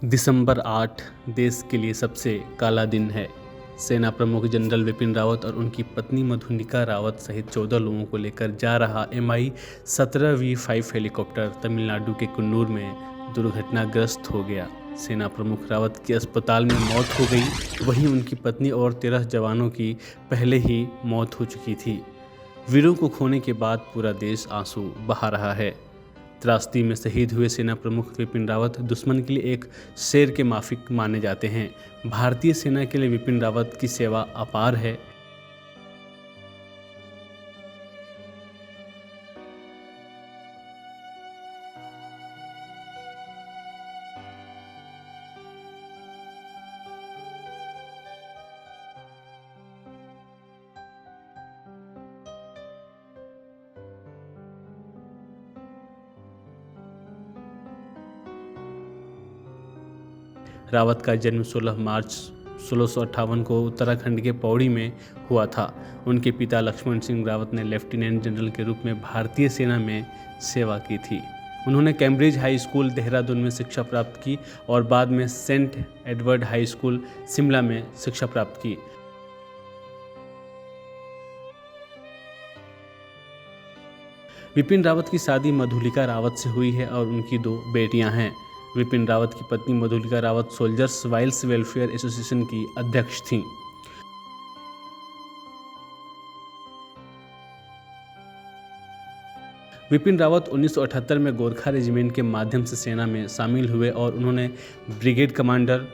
दिसंबर 8 देश के लिए सबसे काला दिन है। सेना प्रमुख जनरल विपिन रावत और उनकी पत्नी मधुलिका रावत सहित 14 लोगों को लेकर जा रहा Mi-17V5 हेलीकॉप्टर तमिलनाडु के कुन्नूर में दुर्घटनाग्रस्त हो गया। सेना प्रमुख रावत की अस्पताल में मौत हो गई, वहीं उनकी पत्नी और 13 जवानों की पहले ही मौत हो चुकी थी। वीरों को खोने के बाद पूरा देश आंसू बहा रहा है। त्रासदी में शहीद हुए सेना प्रमुख विपिन रावत दुश्मन के लिए एक शेर के माफिक माने जाते हैं। भारतीय सेना के लिए विपिन रावत की सेवा अपार है। रावत का जन्म 16 मार्च 1658 को उत्तराखंड के पौड़ी में हुआ था। उनके पिता लक्ष्मण सिंह रावत ने लेफ्टिनेंट जनरल के रूप में भारतीय सेना में सेवा की थी। उन्होंने कैम्ब्रिज हाई स्कूल देहरादून में शिक्षा प्राप्त की और बाद में Saint Edward High School Shimla में शिक्षा प्राप्त की। विपिन रावत की शादी मधुलिका रावत से हुई है और उनकी 2 बेटियां हैं। विपिन रावत की पत्नी Madhulika Rawat soldiers Wilde's welfare association की अध्यक्ष थीं। विपिन रावत 1978 में गोरखा रेजिमेंट के माध्यम से सेना में शामिल हुए और उन्होंने brigade commander,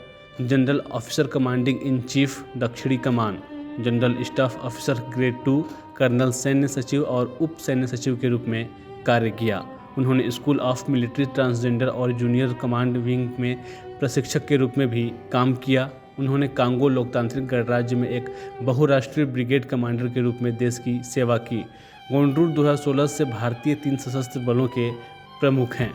general officer commanding in chief दक्षिणी कमान, general staff officer grade 2, colonel सैन्य सचिव और उप सैन्य सचिव के रूप में कार्य किया। उन्होंने स्कूल ऑफ मिलिट्री ट्रांसजेंडर और जूनियर कमांड विंग में प्रशिक्षक के रूप में भी काम किया। उन्होंने कांगो लोकतांत्रिक गणराज्य में एक बहुराष्ट्रीय ब्रिगेड कमांडर के रूप में देश की सेवा की। गोंडरूर 2016 से भारतीय 3 सशस्त्र बलों के प्रमुख हैं।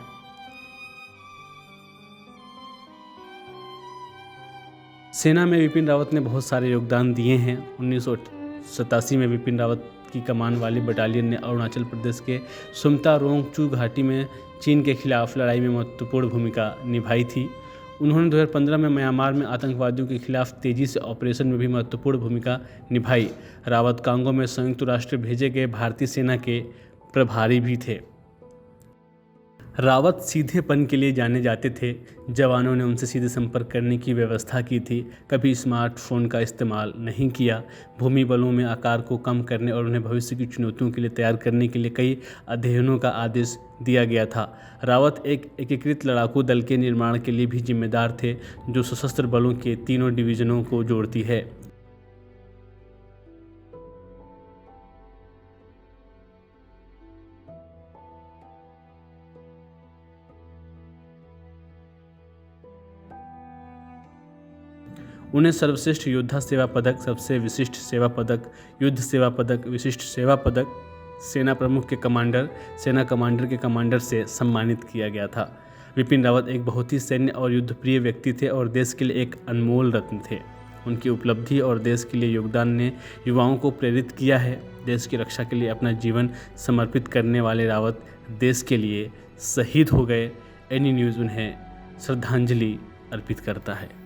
सेना में विपिन रावत ने बहुत सारे योगदान दिए हैं। 1987 में विपिन रावत की कमान वाली बटालियन ने अरुणाचल प्रदेश के सुमता रोंगचू घाटी में चीन के खिलाफ लड़ाई में महत्वपूर्ण भूमिका निभाई थी। उन्होंने 2015 में म्यांमार में आतंकवादियों के खिलाफ तेजी से ऑपरेशन में भी महत्वपूर्ण भूमिका निभाई। रावत कांगो में संयुक्त राष्ट्र भेजे गए भारतीय सेना के प्रभारी भी थे। रावत सीधेपन के लिए जाने जाते थे। जवानों ने उनसे सीधे संपर्क करने की व्यवस्था की थी, कभी स्मार्टफोन का इस्तेमाल नहीं किया। भूमि बलों में आकार को कम करने और उन्हें भविष्य की चुनौतियों के लिए तैयार करने के लिए कई अध्ययनों का आदेश दिया गया था। रावत एक एकीकृत लड़ाकू दल के निर्माण के लिए भी जिम्मेदार थे, जो सशस्त्र बलों के तीनों डिवीजनों को जोड़ती है। उन्हें सर्वश्रेष्ठ योद्धा सेवा पदक, सबसे विशिष्ट सेवा पदक, युद्ध सेवा पदक, विशिष्ट सेवा पदक, सेना प्रमुख के कमांडर, सेना कमांडर के कमांडर से सम्मानित किया गया था। विपिन रावत एक बहुत ही सैन्य और युद्धप्रिय व्यक्ति थे और देश के लिए एक अनमोल रत्न थे। उनकी उपलब्धि और देश के लिए योगदान ने युवाओं को प्रेरित किया है। देश की रक्षा के लिए अपना जीवन समर्पित करने वाले रावत देश के लिए शहीद हो गए। एनी न्यूज़ उन्हें श्रद्धांजलि अर्पित करता है।